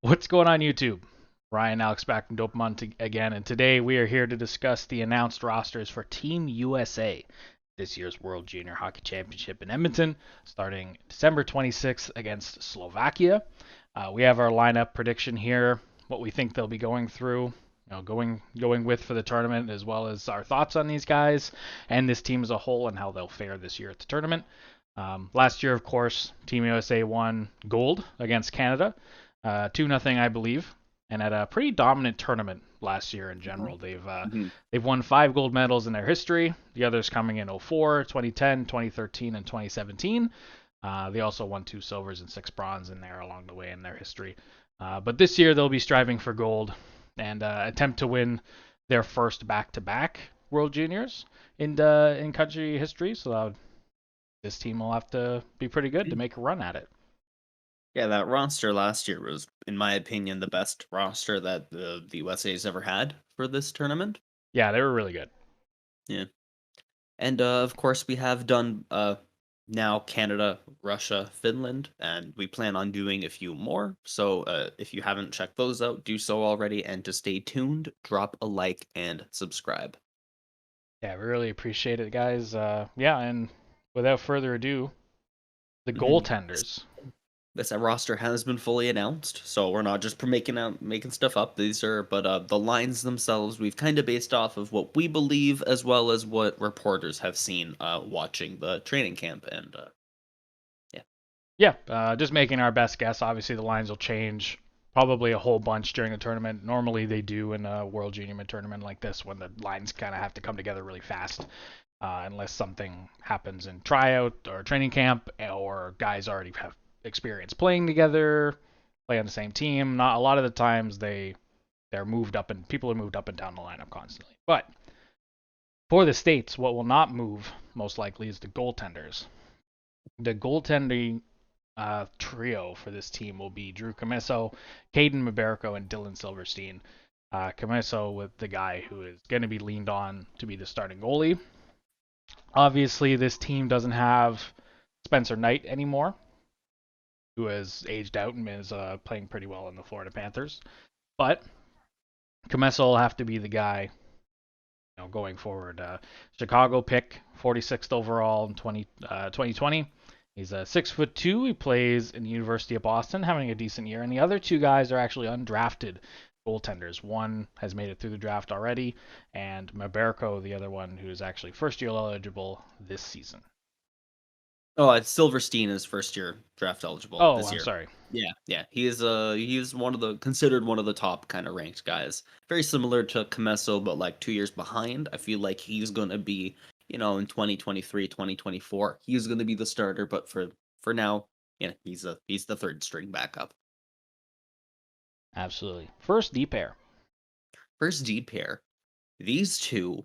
What's going on YouTube? Ryan Alex back from Dopamon again, and today we are here to discuss the announced rosters for Team USA, this year's World Junior Hockey Championship in Edmonton, starting December 26th against Slovakia. We have our lineup prediction here, what we think they'll be going through, going with for the tournament, as well as our thoughts on these guys and this team as a whole and how they'll fare this year at the tournament. Last year, of course, Team USA won gold against Canada. 2-0, I believe, and at a pretty dominant tournament last year in general. They've won 5 gold medals in their history. The others coming in 04, 2010, 2013, and 2017. They also won 2 silvers and 6 bronze in there along the way in their history. But this year they'll be striving for gold and attempt to win their first back-to-back World Juniors in country history. So this team will have to be pretty good to make a run at it. Yeah, that roster last year was, in my opinion, the best roster that the USA's ever had for this tournament. Yeah, they were really good. Yeah. And of course, we have done now Canada, Russia, Finland, and we plan on doing a few more. So if you haven't checked those out, do so already. And to stay tuned, drop a like and subscribe. Yeah, we really appreciate it, guys. Yeah, and without further ado, the Mhm. goaltenders. This roster has been fully announced, so we're not just making stuff up. These are, but the lines themselves we've kind of based off of what we believe, as well as what reporters have seen watching the training camp, and yeah. Yeah, just making our best guess. Obviously, the lines will change probably a whole bunch during the tournament. Normally, they do in a World Junior Mid tournament like this when the lines kind of have to come together really fast, unless something happens in tryout or training camp, or guys already have experience playing together, play on the same team. Not a lot of the times they're moved up and people are moved up and down the lineup constantly. But for the States, what will not move most likely is the goaltenders. The goaltending trio for this team will be Drew Commesso, Kaidan, Mbereko, and Dylan Silverstein. Commesso with the guy who is going to be leaned on to be the starting goalie. Obviously, this team doesn't have Spencer Knight anymore, who has aged out and is playing pretty well in the Florida Panthers. But Commesso will have to be the guy, going forward. Chicago pick, 46th overall in 2020. He's 6'2". He plays in the University of Boston, having a decent year. And the other 2 guys are actually undrafted goaltenders. One has made it through the draft already, and Mbereko, the other one, who is actually first-year eligible this season. Oh, it's Silverstein is first year draft eligible this I'm year. sorry. Yeah. He's considered one of the top kind of ranked guys. Very similar to Commesso, but like 2 years behind. I feel like he's gonna be, in 2023, 2024, he's gonna be the starter, but for now, yeah, he's the third string backup. Absolutely. First D pair. First D pair. These two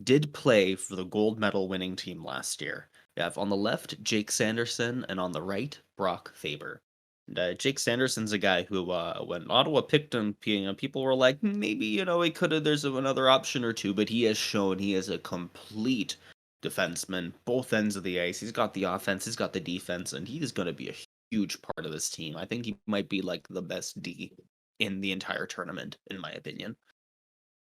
did play for the gold medal winning team last year. You have on the left Jake Sanderson and on the right Brock Faber. And, Jake Sanderson's a guy who, when Ottawa picked him, people were like, maybe he could have. There's another option or two, but he has shown he is a complete defenseman, both ends of the ice. He's got the offense, he's got the defense, and he's going to be a huge part of this team. I think he might be like the best D in the entire tournament, in my opinion.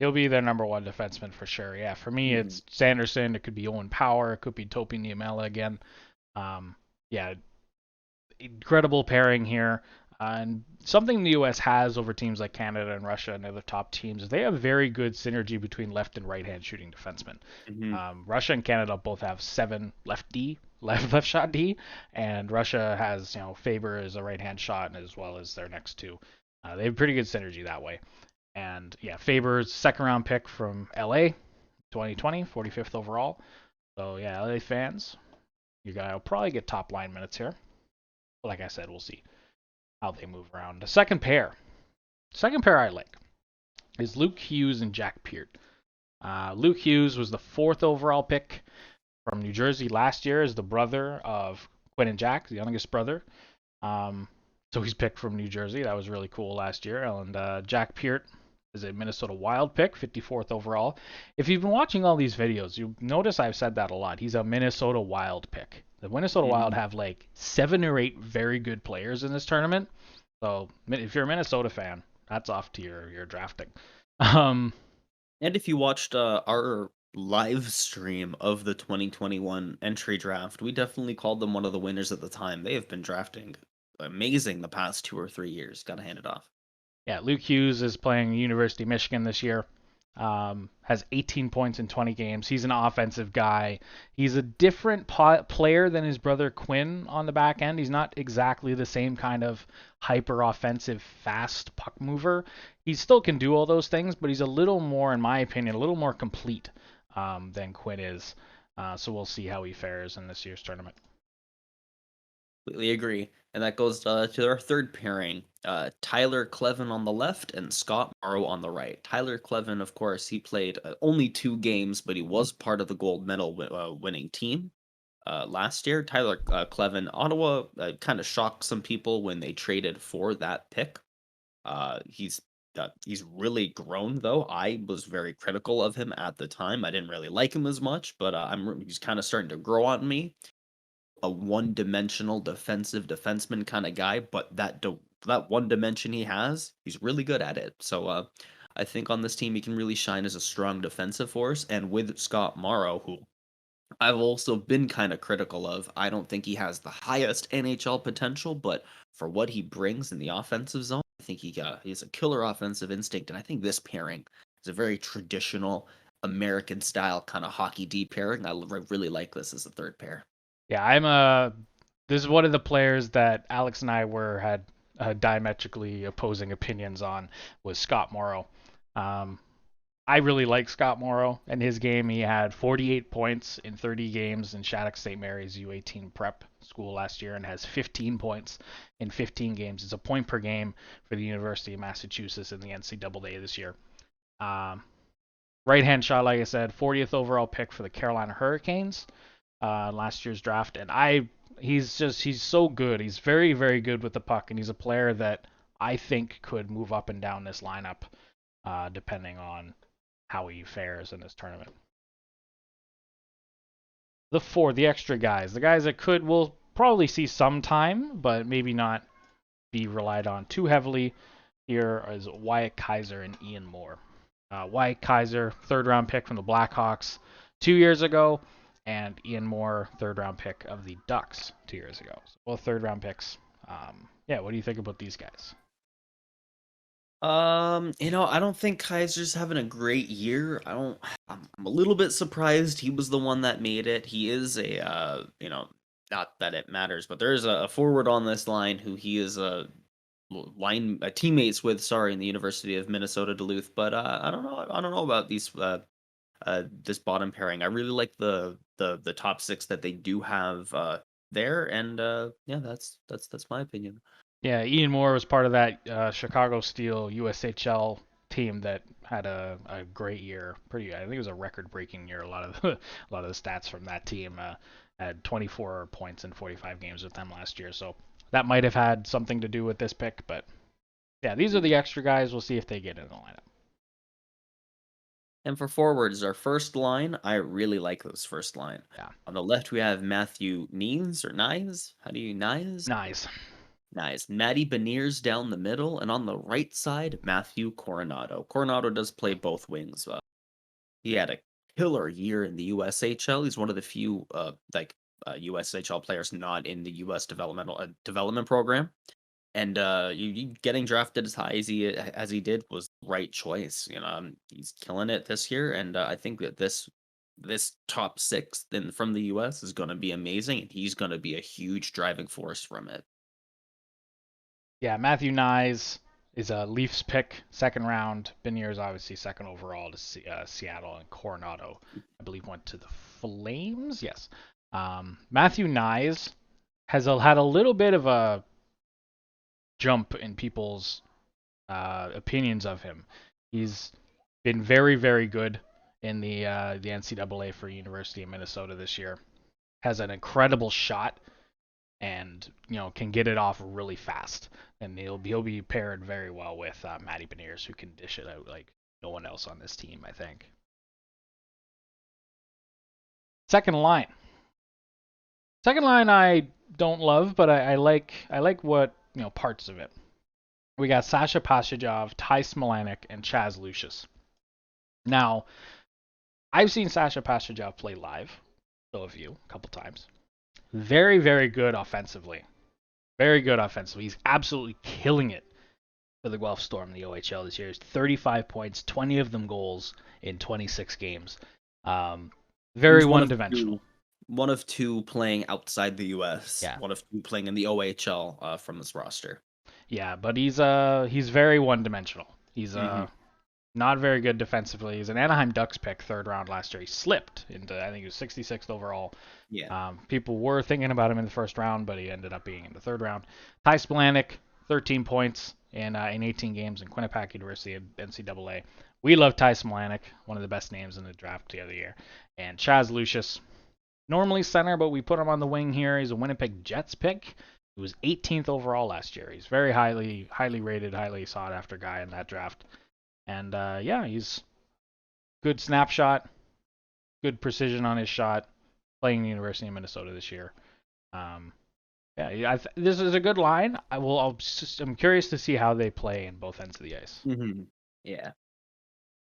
He'll be their number 1 defenseman for sure. Yeah, for me, it's Sanderson. It could be Owen Power. It could be Topi Niemela again. Yeah, incredible pairing here. And something the U.S. has over teams like Canada and Russia and other top teams is they have very good synergy between left and right-hand shooting defensemen. Russia and Canada both have 7 left shot D, and Russia has Faber as a right-hand shot as well as their next 2. They have pretty good synergy that way. And yeah, Faber's second round pick from LA, 2020, 45th overall. So yeah, LA fans, you guys will probably get top line minutes here. But like I said, we'll see how they move around. The second pair I like is Luke Hughes and Jack Peart. Luke Hughes was the 4th overall pick from New Jersey last year as the brother of Quinn and Jack, the youngest brother. So he's picked from New Jersey. That was really cool last year. And Jack Peart is a Minnesota Wild pick, 54th overall. If you've been watching all these videos, you'll notice I've said that a lot. He's a Minnesota Wild pick. The Minnesota Wild have like 7 or 8 very good players in this tournament, So if you're a Minnesota fan, that's off to your drafting. Um, And if you watched our live stream of the 2021 entry draft, we definitely called them one of the winners at the time. They have been drafting amazing the past 2 or 3 years. Gotta hand it off. yeah, Luke Hughes is playing University of Michigan this year. Has 18 points in 20 games. He's an offensive guy. He's a different player than his brother Quinn on the back end. He's not exactly the same kind of hyper offensive, fast puck mover. He still can do all those things, but he's a little more, in my opinion, a little more complete than Quinn is. So we'll see how he fares in this year's tournament. Completely agree. And that goes to our third pairing. Tyler Kleven on the left and Scott Morrow on the right. Tyler Kleven, of course, he played only 2 games, but he was part of the gold medal winning team last year. Tyler Kleven, Ottawa kind of shocked some people when they traded for that pick. He's really grown though. I was very critical of him at the time. I didn't really like him as much, but he's kind of starting to grow on me. A one-dimensional defensive defenseman kind of guy, but that one dimension he has, he's really good at it. So I think on this team he can really shine as a strong defensive force. And with Scott Morrow, who I've also been kind of critical of, I don't think he has the highest NHL potential, but for what he brings in the offensive zone, I think he has a killer offensive instinct. And I think this pairing is a very traditional American style kind of hockey D pairing. I really like this as a third pair. Yeah, this is one of the players that Alex and I had diametrically opposing opinions on was Scott Morrow. Um, I really like Scott Morrow and his game. He had 48 points in 30 games in Shattuck St. Mary's U18 prep school last year and has 15 points in 15 games. It's a point per game for the University of Massachusetts in the NCAA this year. Right-hand shot, like I said, 40th overall pick for the Carolina Hurricanes last year's draft, and he's so good. He's very, very good with the puck, and he's a player that I think could move up and down this lineup depending on how he fares in this tournament. The extra guys, the guys that we'll probably see some time, but maybe not be relied on too heavily. Here is Wyatt Kaiser and Ian Moore. Wyatt Kaiser, third round pick from the Blackhawks 2 years ago, and Ian Moore, third round pick of the Ducks 2 years ago. So both third round picks. Yeah, what do you think about these guys? I don't think Kaiser's having a great year. I'm a little bit surprised he was the one that made it. He is not that it matters, but there's a forward on this line who he is teammates with, sorry, in the University of Minnesota Duluth, but I don't know about this bottom pairing. I really like the top six that they do have there, and yeah, that's my opinion. Yeah, Ian Moore was part of that Chicago Steel USHL team that had a great year. I think it was a record-breaking year. A lot of a lot of the stats from that team had 24 points in 45 games with them last year. So that might have had something to do with this pick. But yeah, these are the extra guys. We'll see if they get in the lineup. And for forwards, our first line, I really like this first line. Yeah. On the left, we have Matthew Knies or Knies. How do you Knies? Nice. Nice. Matty Beniers down the middle, and on the right side, Matthew Coronato. Coronato does play both wings. He had a killer year in the USHL. He's one of the few USHL players not in the US development program. And you getting drafted as high as he did was the right choice. He's killing it this year, and I think that this top six from the US is going to be amazing, and he's going to be a huge driving force from it. Yeah, Matthew Knies is a Leafs pick, second round. Beniers obviously second overall to Seattle, and Coronado, I believe, went to the Flames. Yes. Matthew Knies has had a little bit of a jump in people's opinions of him. He's been very, very good in the NCAA for University of Minnesota this year. Has an incredible shot and can get it off really fast. And he'll be paired very well with Matty Beniers, who can dish it out like no one else on this team, I think. Second line. Second line I don't love, but I like what parts of it. We got Sasha Pastujov, Smilanic, and Chaz Lucius. Now, I've seen Sasha Pastujov play live, so have you, a couple times. Very, very good offensively. Very good offensively. He's absolutely killing it for the Guelph Storm in the OHL this year. He's 35 points, 20 of them goals in 26 games. Very He's one-dimensional. One of two playing outside the U.S. Yeah. One of two playing in the OHL from this roster. Yeah, but he's very one-dimensional. He's not very good defensively. He's an Anaheim Ducks pick, 3rd round last year. He slipped into, I think he was 66th overall. Yeah. People were thinking about him in the 1st round, but he ended up being in the 3rd round. Smilanic, 13 points in 18 games in Quinnipiac University of NCAA. We love Smilanic, one of the best names in the draft the other year. And Chaz Lucius, normally center, but we put him on the wing here. He's a Winnipeg Jets pick. He was 18th overall last year. He's very highly rated, highly sought after guy in that draft. And he's good snapshot, good precision on his shot, playing the University of Minnesota this year. This is a good line. I'm curious to see how they play in both ends of the ice. Mm-hmm. Yeah.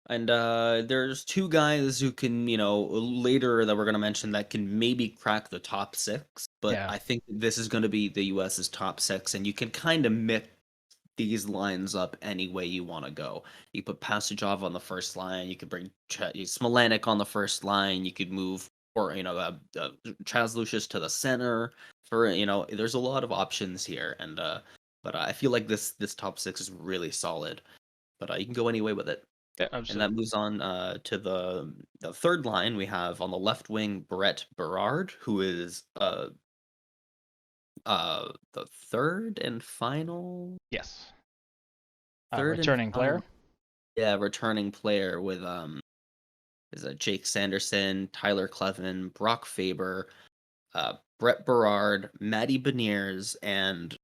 And there's two guys who can, later that we're going to mention that can maybe crack the top 6. But Yeah. I think this is going to be the U.S.'s top 6, and you can kind of mix these lines up any way you want to go. You put Pastujov on the first line. You could bring Smilanic on the first line. You could move Chaz Lucius to the center. There's a lot of options here, and but I feel like this top 6 is really solid. But you can go any way with it. Yeah, and that moves on to the 3rd line. We have on the left wing Berard, who is the 3rd and final. Yes. Third returning player. Yeah, returning player with is Jake Sanderson, Tyler Kleven, Brock Faber, Brett Berard, Matty Beniers, and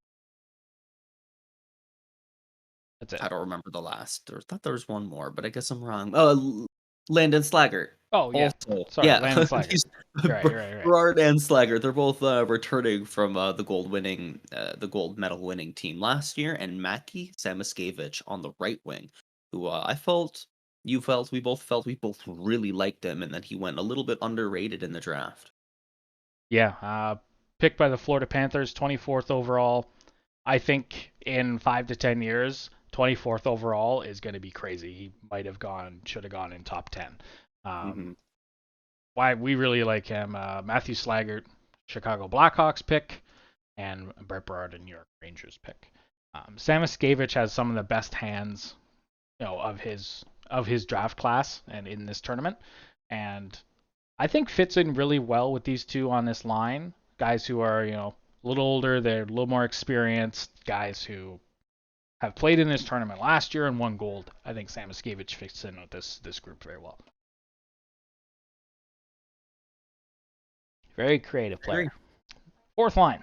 That's it. I don't remember the last. I thought there was one more, but I guess I'm wrong. Oh, Landon Slaggert. Oh, yeah. Also, Sorry, yeah. Landon Slaggert. You're right. Berard and Slaggert, they're both returning from the the gold medal winning team last year, and Mackie, Samoskevich on the right wing, who we both really liked him, and then he went a little bit underrated in the draft. Yeah, picked by the Florida Panthers, 24th overall. I think in 5 to 10 years, 24th overall is going to be crazy. He should have gone in top 10. Why we really like him. Matthew Slaggert, Chicago Blackhawks pick, and Brett Berard, a New York Rangers pick. Samoskevich has some of the best hands, of his draft class and in this tournament, and I think fits in really well with these two on this line. Guys who are, a little older, they're a little more experienced, guys who have played in this tournament last year and won gold. I think Samoskevich fits in with this group very well. Very creative player. Fourth line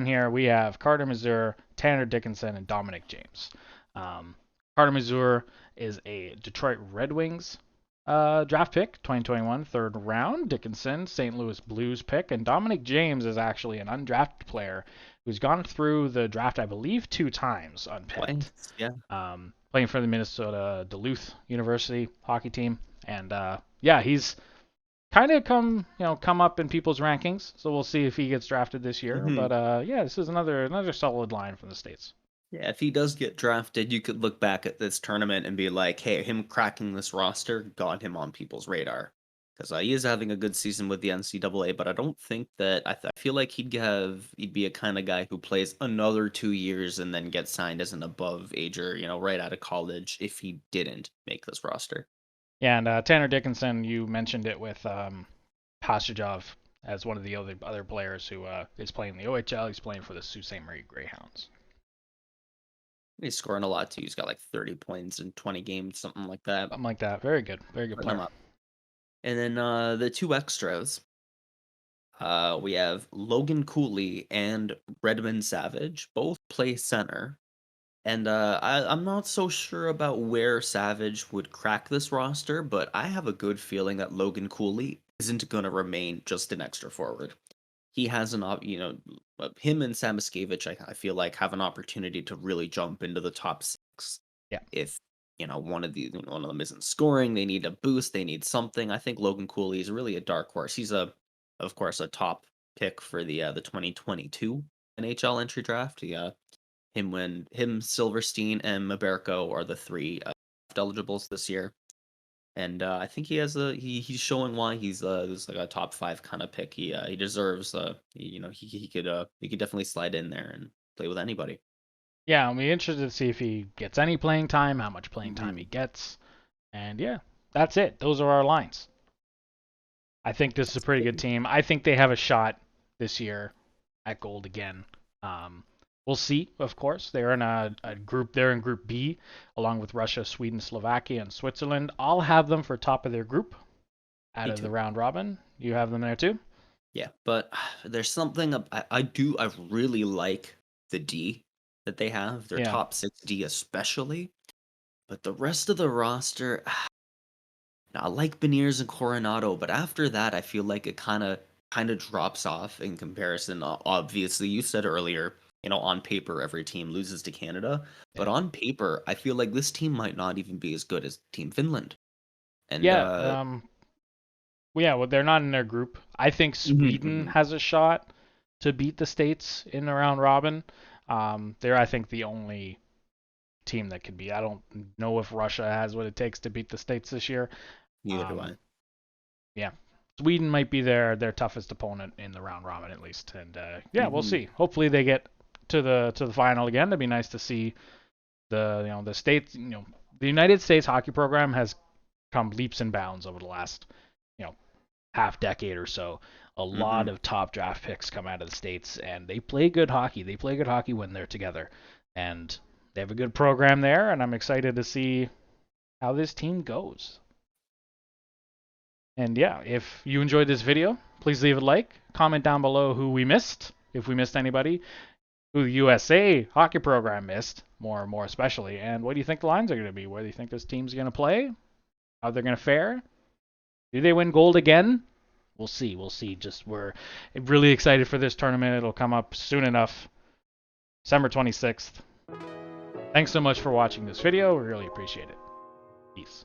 here, we have Carter Mazur, Tanner Dickinson, and Dominic James. Carter Mazur is a Detroit Red Wings draft pick, 2021, 3rd round. Dickinson, St. Louis Blues pick. And Dominic James is actually an undrafted player who's gone through the draft, I believe, 2 times unpicked. Yeah. Playing for the Minnesota Duluth University hockey team. And he's kind of come up in people's rankings. So we'll see if he gets drafted this year. But this is another solid line from the States. Yeah, if he does get drafted, you could look back at this tournament and be like, hey, him cracking this roster got him on people's radar. Because he is having a good season with the NCAA, but I don't think that... I feel like he'd be a kind of guy who plays another 2 years and then gets signed as an above-ager, right out of college, if he didn't make this roster. Yeah, and Tanner Dickinson, you mentioned it with Pastujov as one of the other players who is playing the OHL. He's playing for the Sault Ste. Marie Greyhounds. He's scoring a lot, too. He's got like 30 points in 20 games, something like that. Something like that. Very good. Very good player. And then the 2 extras, we have Logan Cooley and Redmond Savage. Both play center. And I'm not so sure about where Savage would crack this roster, but I have a good feeling that Logan Cooley isn't going to remain just an extra forward. he has him and Samoskevich, I feel like have an opportunity to really jump into the top 6. Yeah. If one of them isn't scoring, they need a boost, they need something. I think Logan Cooley is really a dark horse. He's of course, a top pick for the 2022 NHL entry draft. Him, Silverstein, and Mbereko are the 3 eligibles this year. And I think he's showing why he's this like a top 5 kind of pick. He deserves he could definitely slide in there and play with anybody. Yeah, I'll be interested to see if he gets any playing time, how much playing time Mhm. he gets. And yeah, that's it. Those are our lines. I think this is a pretty good team. I think they have a shot this year at gold again. We'll see, of course. They're in a group. They're in Group B, along with Russia, Sweden, Slovakia, and Switzerland. I'll have them for top of their group out Me of the too. round robin. You have them there too? Yeah, but there's something I really like the D that they have. Their Yeah. top 6D especially, but the rest of the roster, I like Beniers and Coronato, but after that, I feel like it kind of drops off in comparison. Obviously, you said earlier, on paper, every team loses to Canada, but Yeah. on paper, I feel like this team might not even be as good as Team Finland. And Yeah. Well, they're not in their group. I think mhm, Sweden mhm. has a shot to beat the States in the round robin. They're, I think, the only team that could be. I don't know if Russia has what it takes to beat the States this year. Neither do I. Um, yeah, Sweden might be their toughest opponent in the round robin at least, and yeah, we'll Hmm. see. Hopefully they get to the final again. It'd be nice to see the states. The United States hockey program has come leaps and bounds over the last half decade or so. A lot Hmm. of top draft picks come out of the states, and they play good hockey. They play good hockey when they're together, and they have a good program there. And I'm excited to see how this team goes. And yeah, if you enjoyed this video, please leave a like, comment down below who we missed, if we missed anybody, who the USA hockey program missed, more especially, and what do you think the lines are going to be? Where do you think this team's going to play? How they're going to fare? Do they win gold again? We'll see. We'll see. Just we're really excited for this tournament. It'll come up soon enough, December 26th. Thanks so much for watching this video. We really appreciate it. Peace.